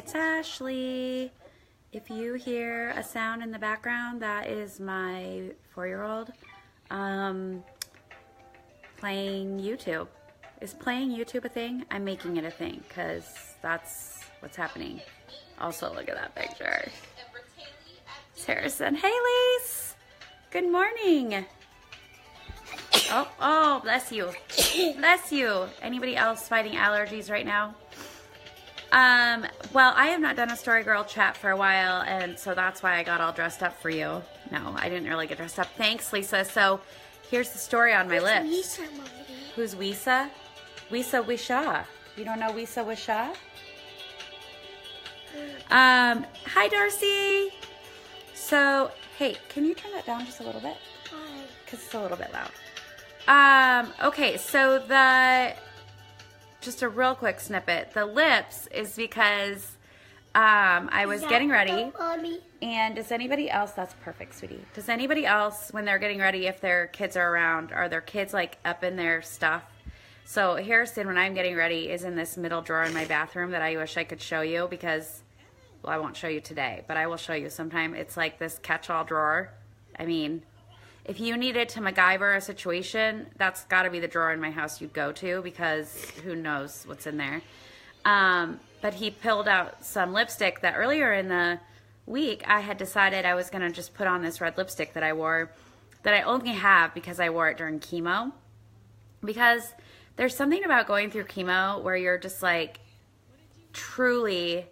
It's Ashley. If you hear a sound in the background, that is my 4-year-old playing YouTube. Is playing YouTube a thing? I'm making it a thing because that's what's happening. Also, look at that picture. Sarah said, "Hey, Lise. Good morning." Oh, bless you. Bless you. Anybody else fighting allergies right now? Well, I have not done a Story Girl chat for a while, and so that's why I got all dressed up for you. No, I didn't really get dressed up. Thanks, Lisa. So, here's the story on my lips. Lisa, Mommy? Who's Wisa? Wisa Wisha. You don't know Wisa Wisha? Hi, Darcy. So, hey, can you turn that down just a little bit? Hi. Because it's a little bit loud. Okay, so just a real quick snippet. The lips is because I was getting ready. Mommy? And does anybody else, that's perfect, sweetie. Does anybody else, when they're getting ready, if their kids are around, are their kids like up in their stuff? So Harrison, when I'm getting ready, is in this middle drawer in my bathroom that I wish I could show you because, well, I won't show you today, but I will show you sometime. It's like this catch-all drawer. I mean, if you needed to MacGyver a situation, that's got to be the drawer in my house you'd go to because who knows what's in there. But he pulled out some lipstick that earlier in the week I had decided I was going to just put on this red lipstick that I wore, that I only have because I wore it during chemo. Because there's something about going through chemo where you're just like, truly,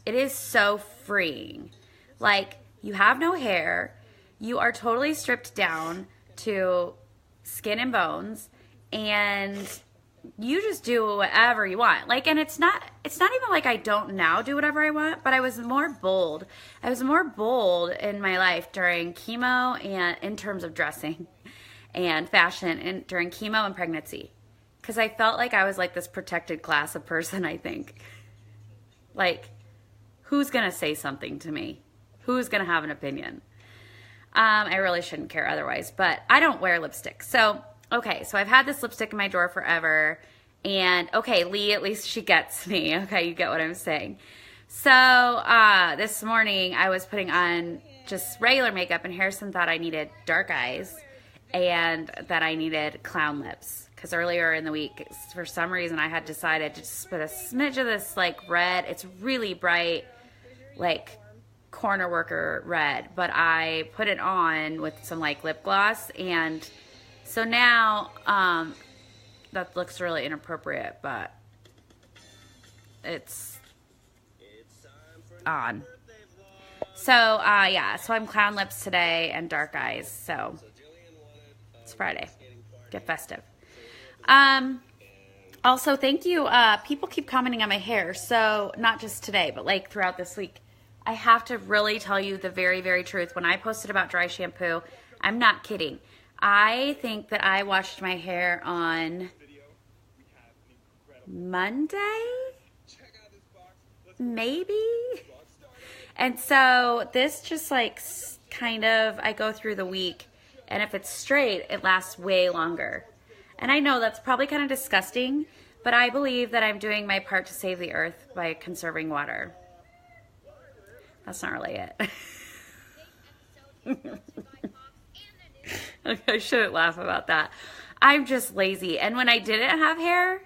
it is so freeing. Like, you have no hair. You are totally stripped down to skin and bones, and you just do whatever you want. Like, and it's not even like I don't now do whatever I want, but I was more bold. I was more bold in my life during chemo and in terms of dressing and fashion and during chemo and pregnancy. Because I felt like I was like this protected class of person, I think. Like, who's going to say something to me? Who's going to have an opinion? I really shouldn't care otherwise, but I don't wear lipstick. So, okay, so I've had this lipstick in my drawer forever, and okay, Lee, at least she gets me. Okay, you get what I'm saying. So, this morning I was putting on just regular makeup, and Harrison thought I needed dark eyes and that I needed clown lips. Because earlier in the week, for some reason, I had decided to just put a smidge of this, like, red. It's really bright, like, corner worker red, but I put it on with some like lip gloss, and so now that looks really inappropriate, but it's on. So yeah, so I'm clown lips today and dark eyes, so it's Friday. Get festive. Also, thank you. People keep commenting on my hair, so not just today, but like throughout this week. I have to really tell you the very, very truth. When I posted about dry shampoo, I'm not kidding. I think that I washed my hair on Monday, maybe. And so this just like kind of, I go through the week, and if it's straight, it lasts way longer. And I know that's probably kind of disgusting, but I believe that I'm doing my part to save the earth by conserving water. That's not really it. I shouldn't laugh about that. I'm just lazy. And when I didn't have hair,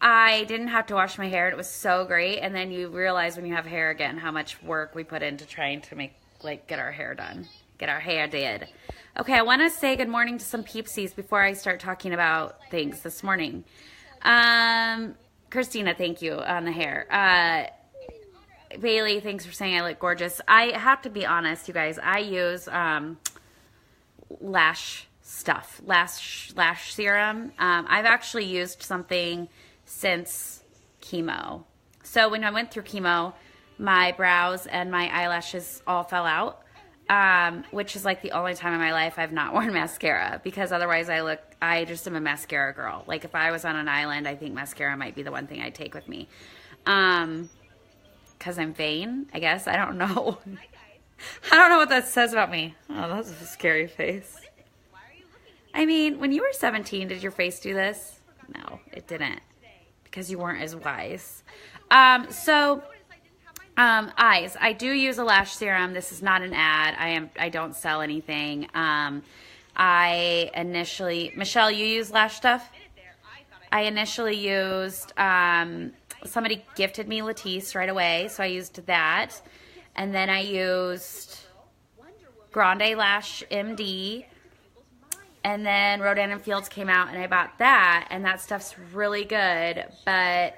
I didn't have to wash my hair. It was so great. And then you realize when you have hair again how much work we put into trying to make, like, get our hair done. Get our hair did. Okay, I want to say good morning to some peepsies before I start talking about things this morning. Christina, thank you on the hair. Bailey, thanks for saying I look gorgeous. I have to be honest, you guys. I use lash stuff, lash serum. I've actually used something since chemo. So when I went through chemo, my brows and my eyelashes all fell out, which is like the only time in my life I've not worn mascara, because otherwise I just am a mascara girl. Like if I was on an island, I think mascara might be the one thing I'd take with me. Because I'm vain, I guess. I don't know. I don't know what that says about me. Oh, that's a scary face. I mean, when you were 17, did your face do this? No, it didn't. Because you weren't as wise. So Eyes. I do use a lash serum. This is not an ad. I don't sell anything. I initially, Michelle, you use lash stuff? I initially used, somebody gifted me Latisse right away, so I used that. And then I used Grande Lash MD. And then Rodan & Fields came out, and I bought that, and that stuff's really good, but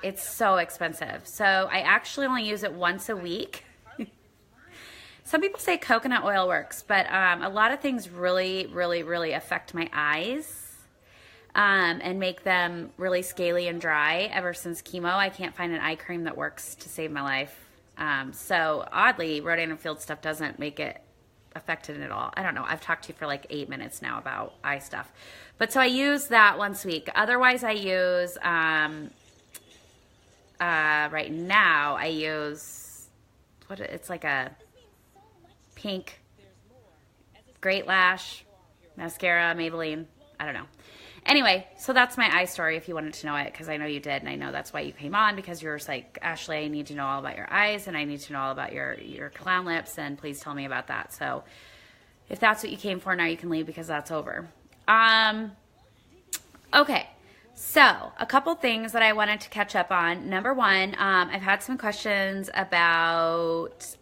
it's so expensive. So I actually only use it once a week. Some people say coconut oil works, but a lot of things really, really, really affect my eyes and make them really scaly and dry. Ever since chemo, I can't find an eye cream that works to save my life. So oddly, Rodan & Fields stuff doesn't make it affected at all. I don't know. I've talked to you for like 8 minutes now about eye stuff. But so I use that once a week. Otherwise, I use, right now, I use, it's like a pink Great Lash mascara, Maybelline. I don't know. Anyway, so that's my eye story if you wanted to know it, because I know you did, and I know that's why you came on, because you were just like, Ashley, I need to know all about your eyes, and I need to know all about your clown lips, and please tell me about that. So if that's what you came for, now you can leave, because that's over. Okay, so a couple things that I wanted to catch up on. Number one, I've had some questions about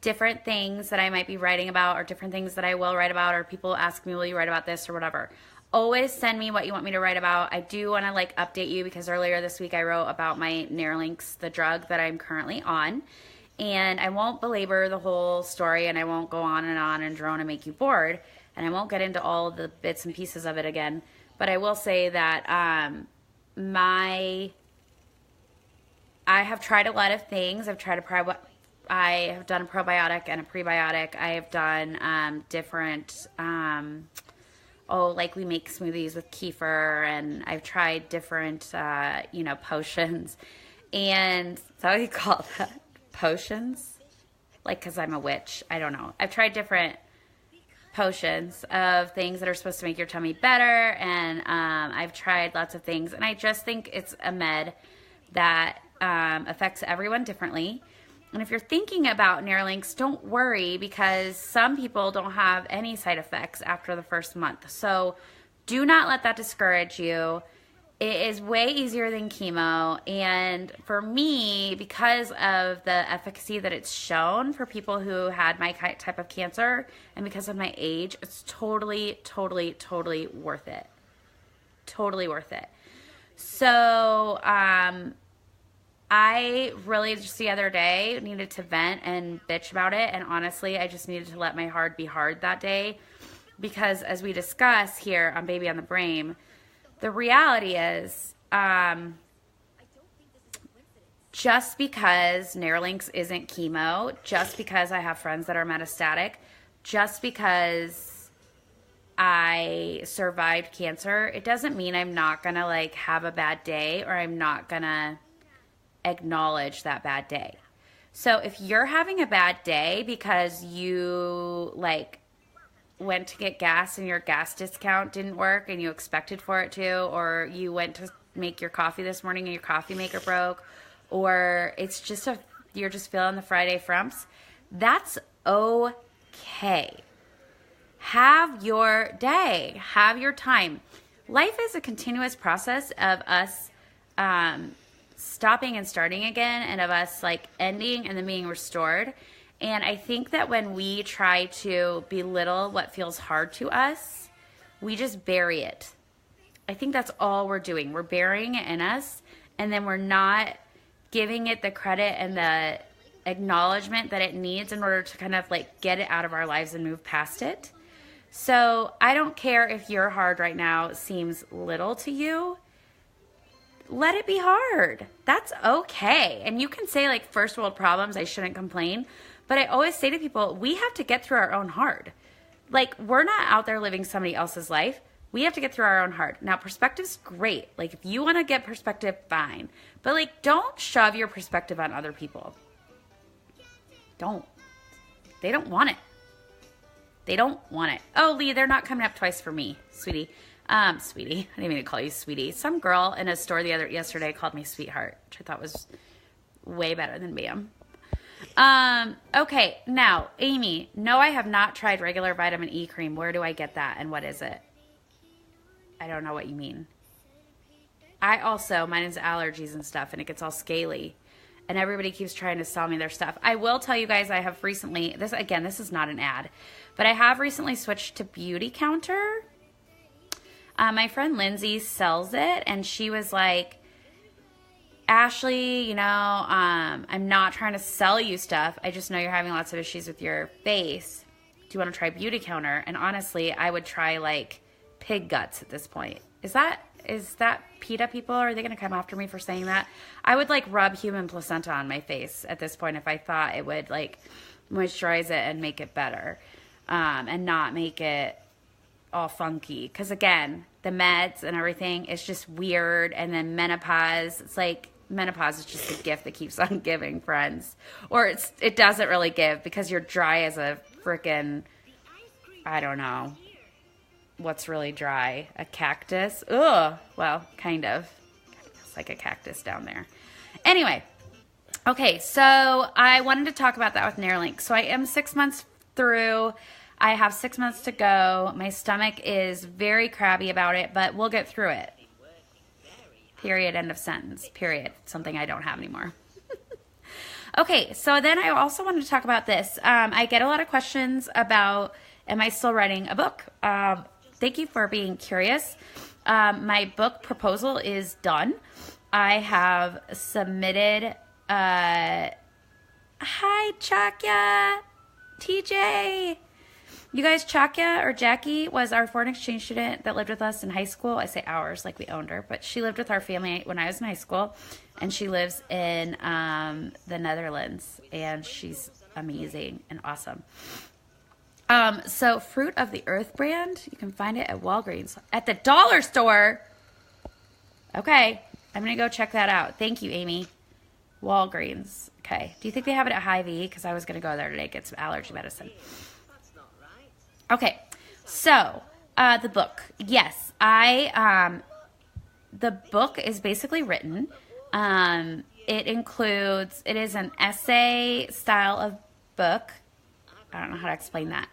different things that I might be writing about, or different things that I will write about, or people ask me, will you write about this or whatever. Always send me what you want me to write about. I do want to like update you, because earlier this week I wrote about my Nerlynx, the drug that I'm currently on, and I won't belabor the whole story, and I won't go on and drone and make you bored, and I won't get into all the bits and pieces of it again. But I will say that I have tried a lot of things. I have done a probiotic and a prebiotic. I have done different, like we make smoothies with kefir, and I've tried different, potions. And is that what you call that? Potions? Like, because I'm a witch. I don't know. I've tried different potions of things that are supposed to make your tummy better, and I've tried lots of things. And I just think it's a med that affects everyone differently. And if you're thinking about Nerlynx, don't worry, because some people don't have any side effects after the first month. So do not let that discourage you. It is way easier than chemo. And for me, because of the efficacy that it's shown for people who had my type of cancer, and because of my age, it's totally, totally, totally worth it. Totally worth it. So, I really just the other day needed to vent and bitch about it, and honestly, I just needed to let my heart be hard that day, because as we discuss here on Baby on the Brain, the reality is just because Nerlynx isn't chemo, just because I have friends that are metastatic, just because I survived cancer, it doesn't mean I'm not gonna like have a bad day, or I'm not gonna acknowledge that bad day. So if you're having a bad day because you like went to get gas and your gas discount didn't work and you expected for it to, or you went to make your coffee this morning and your coffee maker broke, or it's just you're just feeling the Friday frumps, that's okay. Have your day, have your time. Life is a continuous process of us stopping and starting again, and of us like ending and then being restored. And I think that when we try to belittle what feels hard to us, we just bury it. I think that's all we're doing. We're burying it in us, and then we're not giving it the credit and the acknowledgement that it needs in order to kind of like get it out of our lives and move past it. So I don't care if your hard right now seems little to you. Let it be hard. That's okay. And you can say like first world problems, I shouldn't complain. But I always say to people, we have to get through our own hard. Like, we're not out there living somebody else's life. We have to get through our own hard. Now, perspective's great. Like, if you want to get perspective, fine. But like, don't shove your perspective on other people. Don't. They don't want it. They don't want it. Oh, Lee, they're not coming up twice for me, sweetie. Sweetie. I didn't mean to call you sweetie. Some girl in a store yesterday called me sweetheart, which I thought was way better than ma'am. Okay, now, Amy, no, I have not tried regular vitamin E cream. Where do I get that, and what is it? I don't know what you mean. Mine is allergies and stuff, and it gets all scaly, and everybody keeps trying to sell me their stuff. I will tell you guys, I have recently, this is not an ad, but I have recently switched to Beauty Counter. My friend Lindsay sells it, and she was like, Ashley, I'm not trying to sell you stuff. I just know you're having lots of issues with your face. Do you want to try Beauty Counter? And honestly, I would try like pig guts at this point. Is that PETA people? Are they going to come after me for saying that? I would like rub human placenta on my face at this point if I thought it would like moisturize it and make it better, and not make it all funky. Because again, the meds and everything is just weird. And then menopause, it's like menopause is just a gift that keeps on giving, friends. Or it doesn't really give because you're dry as a freaking, I don't know. What's really dry? A cactus? Ugh. Well, kind of. It's like a cactus down there. Anyway. Okay, so I wanted to talk about that with Nerlynx. So I am 6 months through. I have 6 months to go. My stomach is very crabby about it, but we'll get through it. Period. End of sentence. Period. Something I don't have anymore. Okay, so then I also wanted to talk about this. I get a lot of questions about, am I still writing a book? Thank you for being curious. My book proposal is done. I have submitted, hi, Chakya, TJ. You guys, Chakya or Jackie was our foreign exchange student that lived with us in high school. I say ours like we owned her, but she lived with our family when I was in high school, and she lives in the Netherlands, and she's amazing and awesome. So Fruit of the Earth brand, you can find it at Walgreens. At the dollar store? Okay, I'm going to go check that out. Thank you, Amy. Walgreens. Okay. Do you think they have it at Hy-Vee? Because I was going to go there today to get some allergy medicine. Okay, so the book. Yes, the book is basically written. It is an essay style of book. I don't know how to explain that.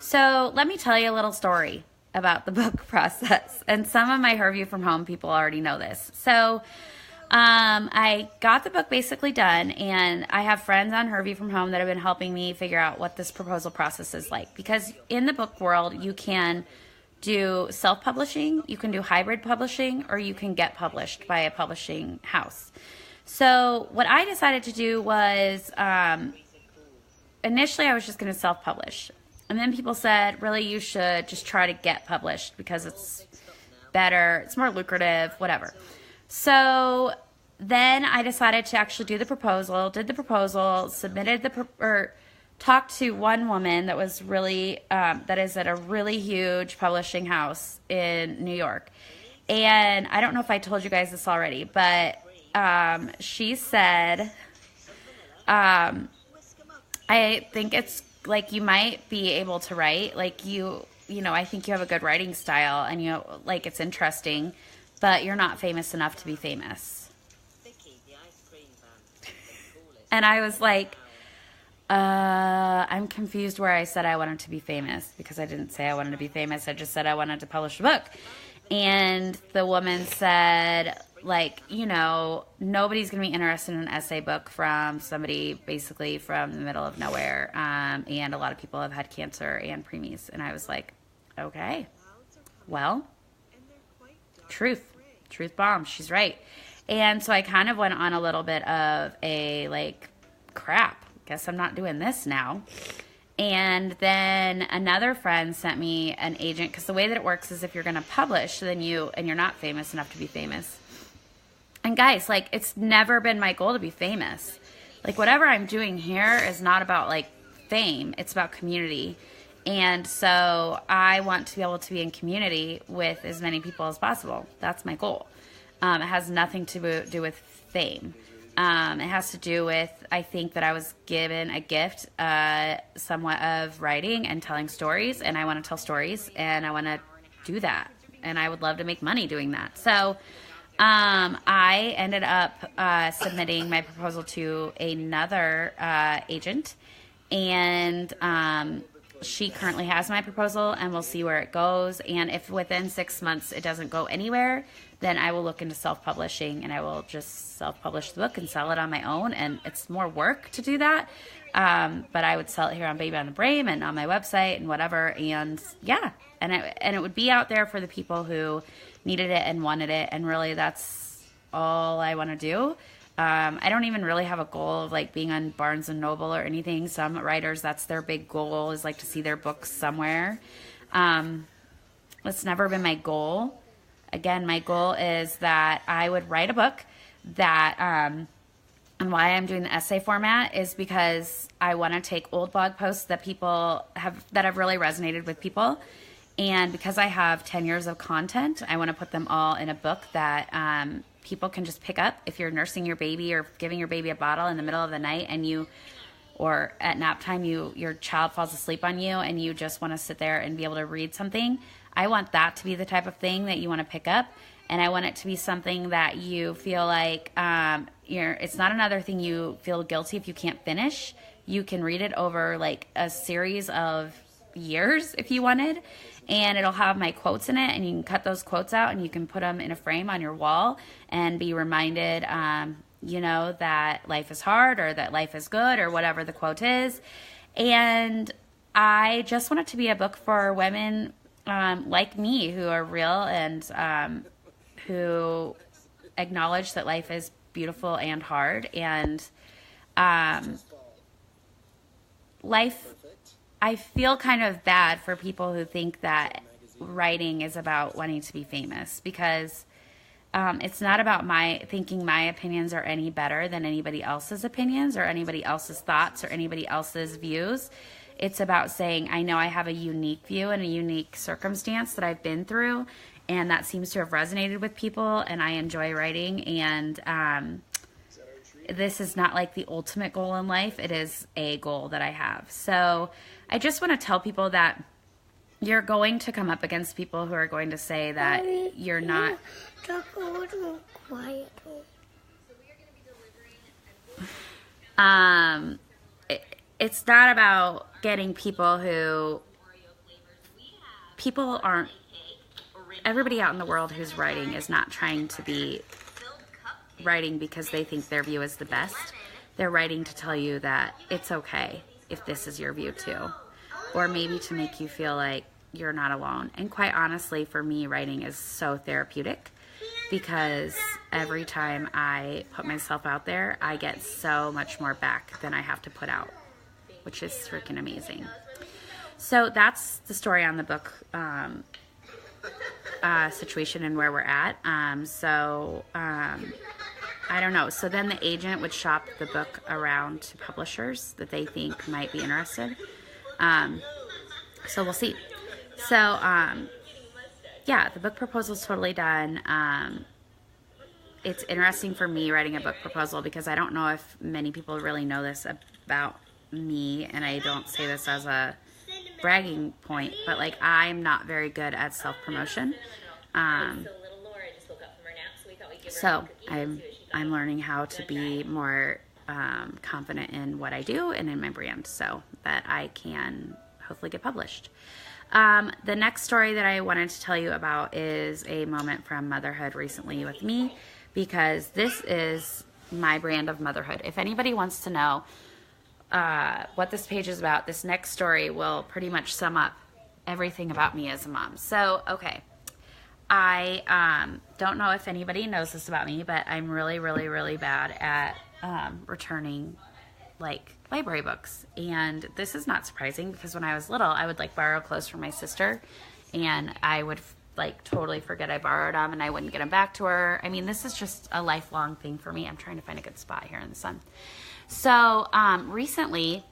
So let me tell you a little story about the book process. And some of my Her View from Home people already know this. So I got the book basically done, and I have friends on Her View from Home that have been helping me figure out what this proposal process is like. Because in the book world, you can do self-publishing, you can do hybrid publishing, or you can get published by a publishing house. So what I decided to do was, initially I was just going to self-publish. And then people said, really, you should just try to get published because it's better, it's more lucrative, whatever. So then I decided to actually do the proposal, did the proposal, submitted talked to one woman that was really, that is at a really huge publishing house in New York. And I don't know if I told you guys this already, but she said, I think it's like you might be able to write, like you know, I think you have a good writing style and you know, like it's interesting, but you're not famous enough to be famous. And I was like, I'm confused where I said I wanted to be famous, because I didn't say I wanted to be famous. I just said I wanted to publish a book. And the woman said, like, you know, nobody's going to be interested in an essay book from somebody basically from the middle of nowhere. And a lot of people have had cancer and preemies. And I was like, okay, well, truth bomb. She's right. And so I kind of went on a little bit of a like, crap, guess I'm not doing this now. And then another friend sent me an agent, because the way that it works is if you're going to publish, then you're not famous enough to be famous. And guys, like, it's never been my goal to be famous. Like, whatever I'm doing here is not about like fame. It's about community. And so I want to be able to be in community with as many people as possible. That's my goal. It has nothing to do with fame. It has to do with, I think that I was given a gift, somewhat of writing and telling stories, and I want to tell stories, and I want to do that. and I would love to make money doing that. So I ended up submitting my proposal to another agent, and she currently has my proposal, and we'll see where it goes. And if within 6 months it doesn't go anywhere, then I will look into self-publishing, and I will just self-publish the book and sell it on my own. And it's more work to do that, but I would sell it here on Baby on the Brain and on my website and whatever. And yeah, and it would be out there for the people who needed it and wanted it. And really, that's all I want to do. I don't even really have a goal of like being on Barnes and Noble or anything. Some writers, that's their big goal, is like to see their books somewhere. It's never been my goal. Again, my goal is that I would write a book that, and why I'm doing the essay format is because I want to take old blog posts that have really resonated with people. And because I have 10 years of content, I want to put them all in a book that people can just pick up. If you're nursing your baby or giving your baby a bottle in the middle of the night, and or at nap time, your child falls asleep on you and you just want to sit there and be able to read something, I want that to be the type of thing that you want to pick up. And I want it to be something that you feel like it's not another thing you feel guilty if you can't finish. You can read it over like a series of years if you wanted, and it'll have my quotes in it, and you can cut those quotes out and you can put them in a frame on your wall and be reminded, that life is hard or that life is good or whatever the quote is. And I just want it to be a book for women like me who are real and who acknowledge that life is beautiful and hard. And life, I feel kind of bad for people who think that writing is about wanting to be famous, because it's not about thinking my opinions are any better than anybody else's opinions or anybody else's thoughts or anybody else's views. It's about saying, I know I have a unique view and a unique circumstance that I've been through, and that seems to have resonated with people, and I enjoy writing. And this is not like the ultimate goal in life. It is a goal that I have. So I just want to tell people that you're going to come up against people who are going to say that you're not. Talk a little quietly. It's not about getting everybody out in the world who's writing is not trying to be writing because they think their view is the best. They're writing to tell you that it's okay if this is your view too, or maybe to make you feel like you're not alone. And quite honestly, for me, writing is so therapeutic, because every time I put myself out there, I get so much more back than I have to put out, which is freaking amazing. So that's the story on the book situation and where we're at. I don't know. So then the agent would shop the book around to publishers that they think might be interested. So we'll see. So, yeah, the book proposal is totally done. It's interesting for me writing a book proposal because I don't know if many people really know this about me, and I don't say this as a bragging point, but like I'm not very good at self-promotion. So I'm learning how to be more confident in what I do and in my brand so that I can hopefully get published. The next story that I wanted to tell you about is a moment from motherhood recently with me, because this is my brand of motherhood. If anybody wants to know what this page is about, this next story will pretty much sum up everything about me as a mom. So, okay. I don't know if anybody knows this about me, but I'm really, really, really bad at returning like library books. And this is not surprising, because when I was little, I would like borrow clothes from my sister, and I would like totally forget I borrowed them, and I wouldn't get them back to her. I mean, this is just a lifelong thing for me. I'm trying to find a good spot here in the sun. So recently,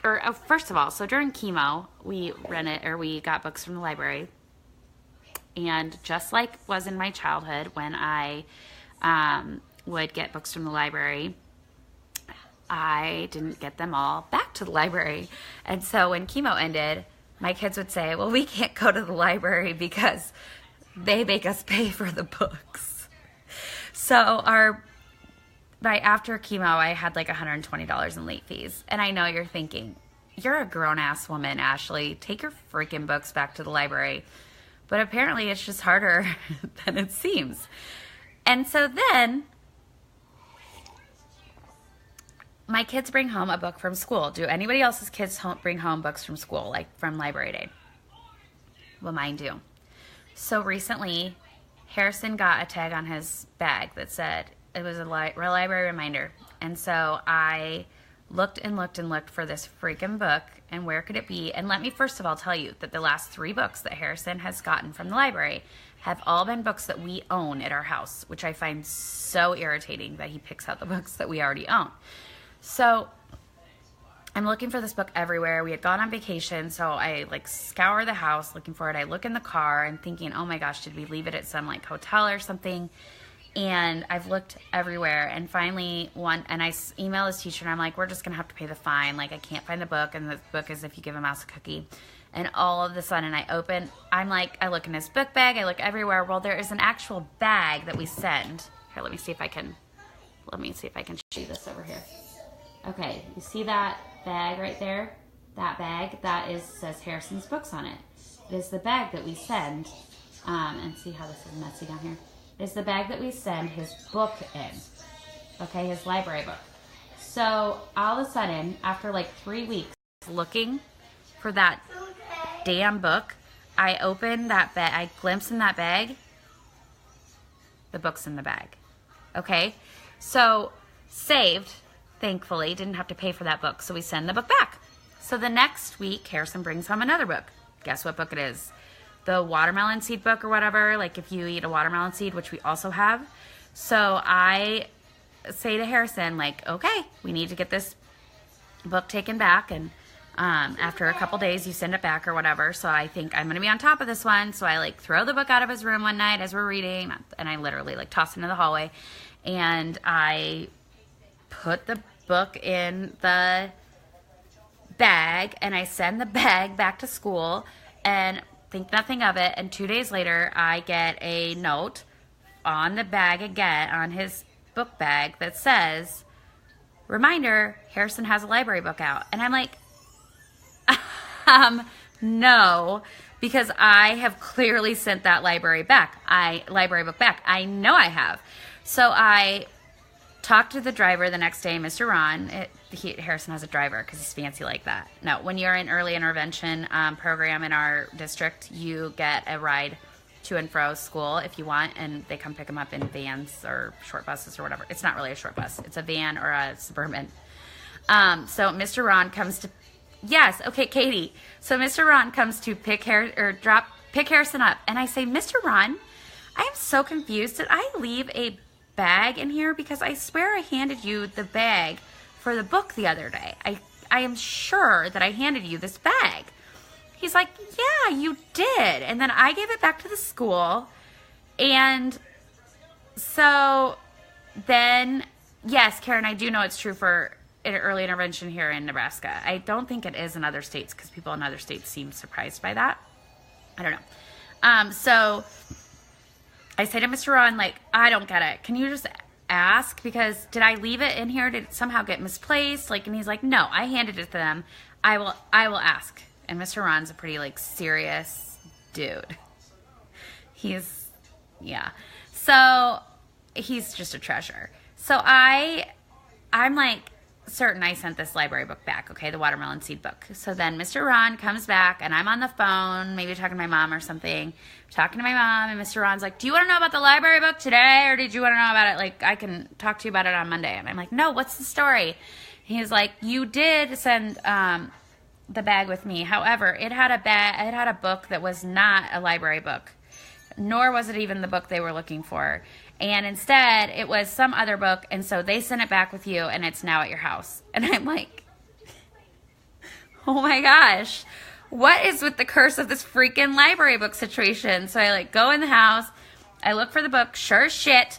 first of all, so during chemo, we got books from the library. And just like was in my childhood when I would get books from the library, I didn't get them all back to the library. And so when chemo ended, my kids would say, well, we can't go to the library because they make us pay for the books. So after chemo, I had like $120 in late fees. And I know you're thinking, you're a grown-ass woman, Ashley. Take your freaking books back to the library. But apparently it's just harder than it seems. And so then my kids bring home a book from school. Do anybody else's kids bring home books from school, like from library day? Well, mine do. So recently, Harrison got a tag on his bag that said, it was a library reminder. And so I looked and looked and looked for this freaking book, and where could it be? And let me first of all tell you that the last 3 books that Harrison has gotten from the library have all been books that we own at our house, which I find so irritating that he picks out the books that we already own. So I'm looking for this book everywhere. We had gone on vacation, so I like scour the house looking for it. I look in the car and thinking, oh my gosh, did we leave it at some like hotel or something? And I've looked everywhere, and finally I email this teacher, and I'm like, we're just going to have to pay the fine. Like, I can't find the book, and the book is if you give a mouse a cookie. And all of a sudden, I look in his book bag, I look everywhere. Well, there is an actual bag that we send. Here, let me see if I can show you this over here. Okay, you see that bag right there? That bag, says Harrison's books on it. It is the bag that we send, and see how this is messy down here. Is the bag that we send his book in. Okay, his library book. So all of a sudden, after like 3 weeks looking for that damn book, I open that bag, I glimpse in that bag, the book's in the bag. Okay, so saved, thankfully, didn't have to pay for that book, so we send the book back. So the next week, Harrison brings home another book. Guess what book it is? The watermelon seed book or whatever, like if you eat a watermelon seed, which we also have. So I say to Harrison, like, okay, we need to get this book taken back, and after a couple days you send it back or whatever. So I think I'm going to be on top of this one. So I like throw the book out of his room one night as we're reading, and I literally like toss it into the hallway, and I put the book in the bag, and I send the bag back to school and think nothing of it. And 2 days later, I get a note on the bag again, on his book bag, that says, reminder, Harrison has a library book out. And I'm like, no, because I have clearly sent that library book back. I know I have. So I talked to the driver the next day, Mr. Ron. Harrison has a driver because he's fancy like that. No, when you're in early intervention program in our district, you get a ride to and fro school if you want, and they come pick them up in vans or short buses or whatever. It's not really a short bus. It's a van or a Suburban. So Mr. Ron comes to, yes, okay, Katie. So Mr. Ron comes to pick Harrison up, and I say, Mr. Ron, I am so confused. Did I leave a bag in here? Because I swear I handed you the bag for the book the other day. I am sure that I handed you this bag. He's like, yeah, you did. And then I gave it back to the school. And so then, yes, Karen, I do know it's true for early intervention here in Nebraska. I don't think it is in other states because people in other states seem surprised by that. I don't know. So I say to Mr. Ron, like, I don't get it. Can you just ask? Because did I leave it in here? Did it somehow get misplaced? Like, and he's like, no, I handed it to them. I will ask. And Mr. Ron's a pretty like serious dude. Yeah. So he's just a treasure. So I'm like certain I sent this library book back, okay, the watermelon seed book. So then Mr. Ron comes back, and I'm on the phone, maybe talking to my mom or something, talking to my mom, and Mr. Ron's like, do you want to know about the library book today, or did you want to know about it, like, I can talk to you about it on Monday? And I'm like, no, what's the story? He's like, you did send the bag with me. However, it had a book that was not a library book, nor was it even the book they were looking for. And instead, it was some other book, and so they sent it back with you, and it's now at your house. And I'm like, oh my gosh, what is with the curse of this freaking library book situation? So I like go in the house, I look for the book, sure as shit,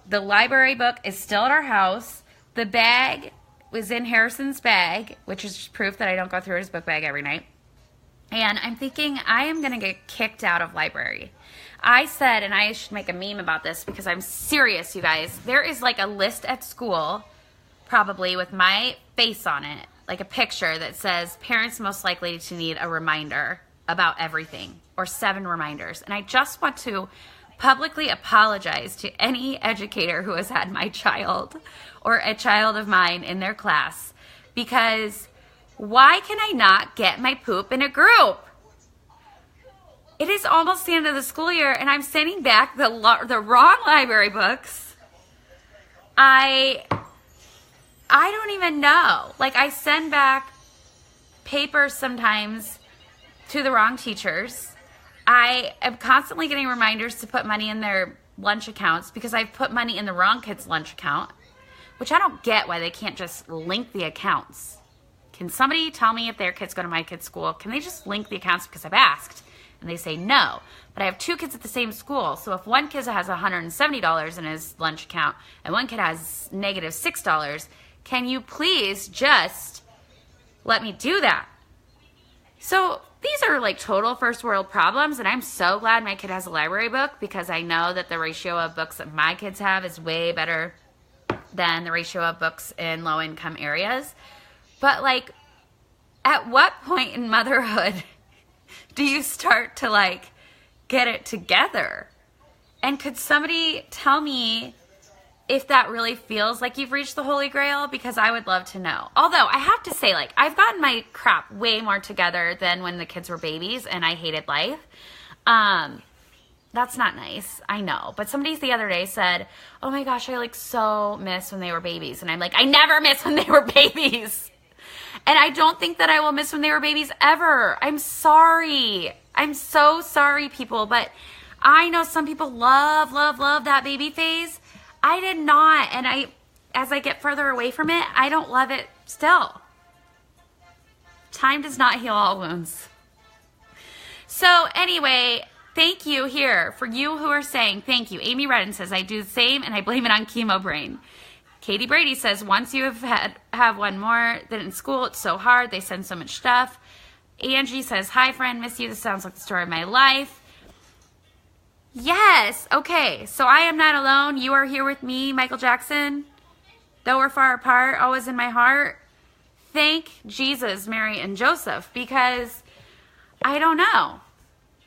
the library book is still at our house. The bag was in Harrison's bag, which is proof that I don't go through his book bag every night. And I'm thinking, I am going to get kicked out of library. I said, and I should make a meme about this because I'm serious, you guys. There is like a list at school, probably with my face on it, like a picture that says parents most likely to need a reminder about everything, or 7 reminders. And I just want to publicly apologize to any educator who has had my child or a child of mine in their class, because why can I not get my poop in a group? It is almost the end of the school year, and I'm sending back the wrong library books. I don't even know. Like, I send back papers sometimes to the wrong teachers. I am constantly getting reminders to put money in their lunch accounts because I've put money in the wrong kid's lunch account, which I don't get why they can't just link the accounts. Can somebody tell me if their kids go to my kid's school? Can they just link the accounts? Because I've asked, and they say no. But I have 2 kids at the same school, so if one kid has $170 in his lunch account and one kid has negative $6, can you please just let me do that? So these are like total first world problems, and I'm so glad my kid has a library book because I know that the ratio of books that my kids have is way better than the ratio of books in low income areas. But like, at what point in motherhood do you start to like get it together? And could somebody tell me if that really feels like you've reached the Holy Grail? Because I would love to know. Although I have to say, like, I've gotten my crap way more together than when the kids were babies and I hated life. That's not nice, I know. But somebody the other day said, oh my gosh, I like so miss when they were babies. And I'm like, I never miss when they were babies. And I don't think that I will miss when they were babies ever. I'm sorry. I'm so sorry, people. But I know some people love, love, love that baby phase. I did not. And as I get further away from it, I don't love it still. Time does not heal all wounds. So anyway, thank you here for you who are saying thank you. Amy Redden says, I do the same and I blame it on chemo brain. Katie Brady says, once you have one more than in school, it's so hard. They send so much stuff. Angie says, hi friend, miss you. This sounds like the story of my life. Yes. Okay. So I am not alone. You are here with me, Michael Jackson. Though we're far apart, always in my heart. Thank Jesus, Mary, and Joseph, because I don't know.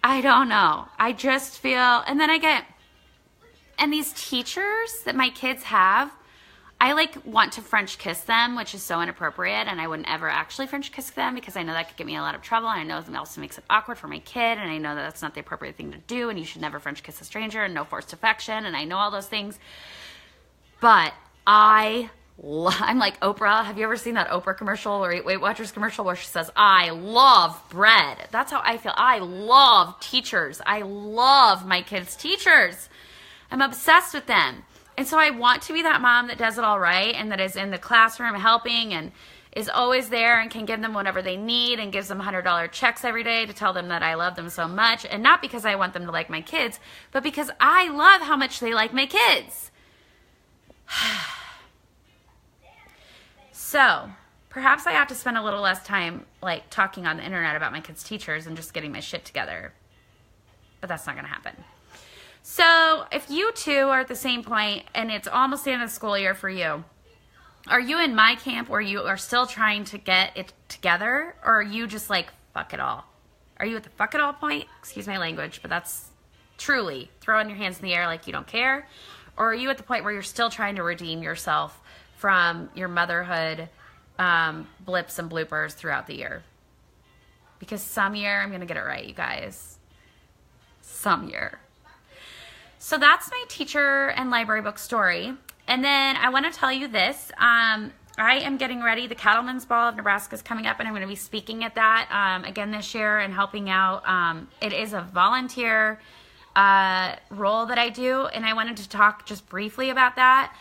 I just feel, and then and these teachers that my kids have, I like want to French kiss them, which is so inappropriate, and I wouldn't ever actually French kiss them because I know that could get me in a lot of trouble, and I know it also makes it awkward for my kid, and I know that that's not the appropriate thing to do, and you should never French kiss a stranger, and no forced affection, and I know all those things. But I'm like Oprah. Have you ever seen that Oprah commercial or Weight Watchers commercial where she says, I love bread? That's how I feel. I love teachers. I love my kids' teachers. I'm obsessed with them. And so I want to be that mom that does it all right and that is in the classroom helping and is always there and can give them whatever they need and gives them $100 checks every day to tell them that I love them so much. And not because I want them to like my kids, but because I love how much they like my kids. So perhaps I have to spend a little less time like talking on the internet about my kids' teachers and just getting my shit together. But that's not going to happen. So if you two are at the same point and it's almost the end of the school year for you, are you in my camp where you are still trying to get it together, or are you just like, fuck it all? Are you at the fuck it all point? Excuse my language, but that's truly throwing your hands in the air like you don't care. Or are you at the point where you're still trying to redeem yourself from your motherhood blips and bloopers throughout the year? Because some year I'm going to get it right, you guys. Some year. So that's my teacher and library book story. And then I want to tell you this. I am getting ready. The Cattlemen's Ball of Nebraska is coming up, and I'm going to be speaking at that again this year and helping out. It is a volunteer role that I do, and I wanted to talk just briefly about that.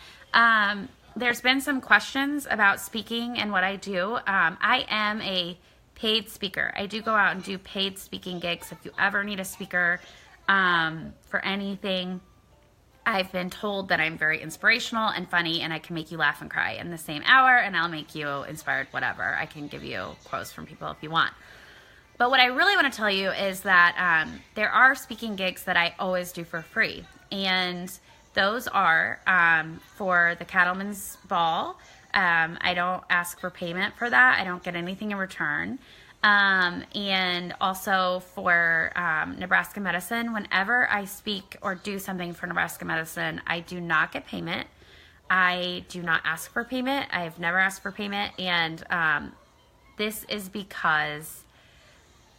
There's been some questions about speaking and what I do. I am a paid speaker. I do go out and do paid speaking gigs. If you ever need a speaker for anything, I've been told that I'm very inspirational and funny, and I can make you laugh and cry in the same hour, and I'll make you inspired, whatever. I can give you quotes from people if you want. But what I really want to tell you is that there are speaking gigs that I always do for free. And those are for the Cattleman's Ball. I don't ask for payment for that. I don't get anything in return. And also for Nebraska Medicine, whenever I speak or do something for Nebraska Medicine, I do not get payment. I do not ask for payment. I have never asked for payment. And this is because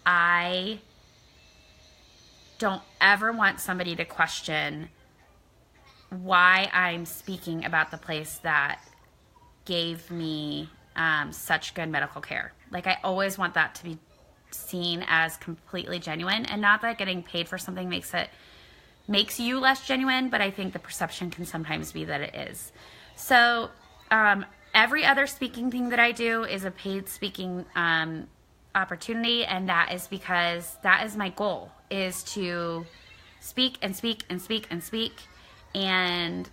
I don't ever want somebody to question why I'm speaking about the place that gave me such good medical care. Like, I always want that to be seen as completely genuine, and not that getting paid for something makes you less genuine, but I think the perception can sometimes be that it is. So every other speaking thing that I do is a paid speaking opportunity, and that is because that is my goal, is to speak and speak and speak and speak and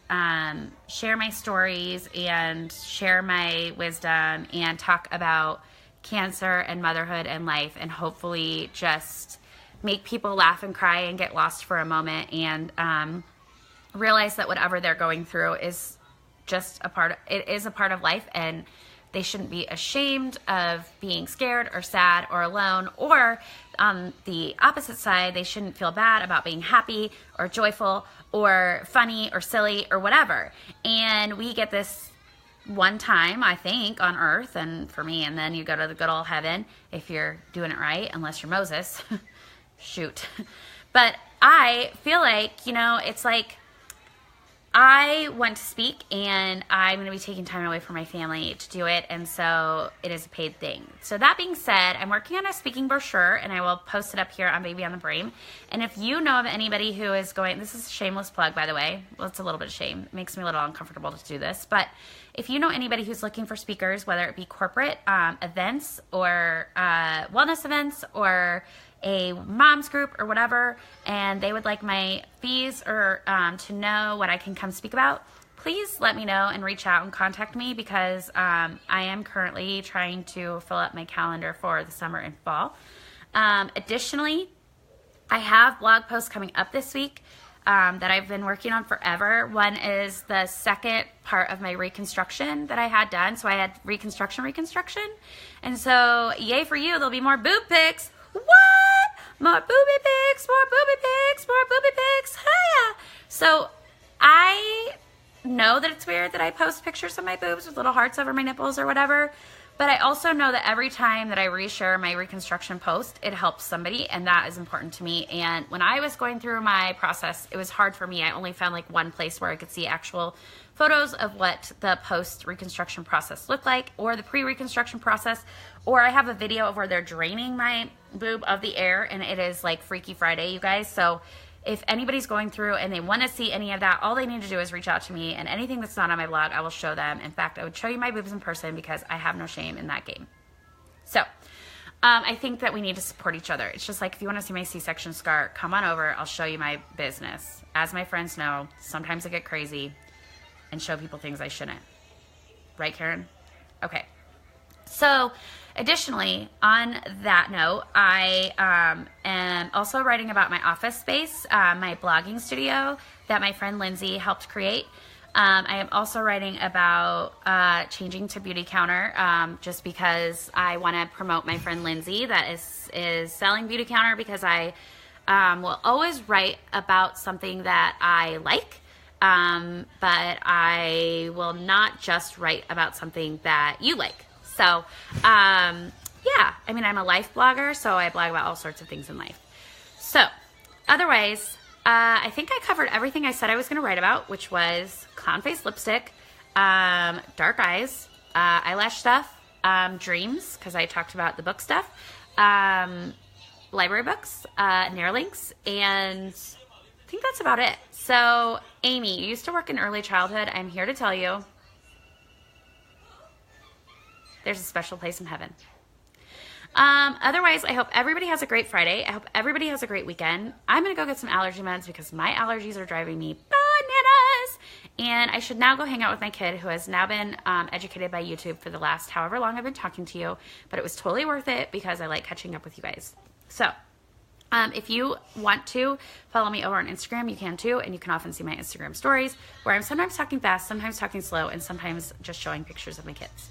share my stories and share my wisdom and talk about cancer and motherhood and life, and hopefully just make people laugh and cry and get lost for a moment and realize that whatever they're going through is just a part of life, and they shouldn't be ashamed of being scared or sad or alone, or on the opposite side, they shouldn't feel bad about being happy or joyful or funny or silly or whatever. And we get this one time, I think, on earth, and for me, and then you go to the good old heaven if you're doing it right, unless you're Moses. Shoot. But I feel like, it's like I want to speak, and I'm going to be taking time away from my family to do it, and so it is a paid thing. So that being said, I'm working on a speaking brochure, and I will post it up here on Baby on the Brain. And if you know of anybody who is going, this is a shameless plug, by the way. Well, it's a little bit of shame. It makes me a little uncomfortable to do this. But if you know anybody who's looking for speakers, whether it be corporate events or wellness events or a mom's group or whatever, and they would like my fees or to know what I can come speak about, please let me know and reach out and contact me, because I am currently trying to fill up my calendar for the summer and fall. Additionally, I have blog posts coming up this week that I've been working on forever. One is the second part of my reconstruction that I had done. So I had reconstruction. And so yay for you, there'll be more boob pics. What? More booby pics, hiya! So I know that it's weird that I post pictures of my boobs with little hearts over my nipples or whatever, but I also know that every time that I reshare my reconstruction post, it helps somebody, and that is important to me. And when I was going through my process, it was hard for me. I only found like one place where I could see actual photos of what the post-reconstruction process looked like, or the pre-reconstruction process, or I have a video of where they're draining my boob of the air, and it is like Freaky Friday, you guys. So if anybody's going through and they want to see any of that, all they need to do is reach out to me, and anything that's not on my blog, I will show them. In fact, I would show you my boobs in person, because I have no shame in that game. So I think that we need to support each other. It's just like, if you want to see my C-section scar, come on over. I'll show you my business. As my friends know, sometimes I get crazy and show people things I shouldn't. Right, Karen? Okay. So additionally, on that note, I am also writing about my office space, my blogging studio that my friend Lindsay helped create. I am also writing about changing to Beauty Counter, just because I want to promote my friend Lindsay that is selling Beauty Counter, because I will always write about something that I like. But I will not just write about something that you like. So, yeah, I mean, I'm a life blogger, so I blog about all sorts of things in life. So, otherwise, I think I covered everything I said I was going to write about, which was clown face lipstick, dark eyes, eyelash stuff, dreams, because I talked about the book stuff, library books, Nerlynx, and I think that's about it. So, Amy, you used to work in early childhood. I'm here to tell you there's a special place in heaven. Otherwise, I hope everybody has a great Friday. I hope everybody has a great weekend. I'm going to go get some allergy meds, because my allergies are driving me bananas. And I should now go hang out with my kid, who has now been educated by YouTube for the last however long I've been talking to you. But it was totally worth it because I like catching up with you guys. So if you want to follow me over on Instagram, you can too. And you can often see my Instagram stories where I'm sometimes talking fast, sometimes talking slow, and sometimes just showing pictures of my kids.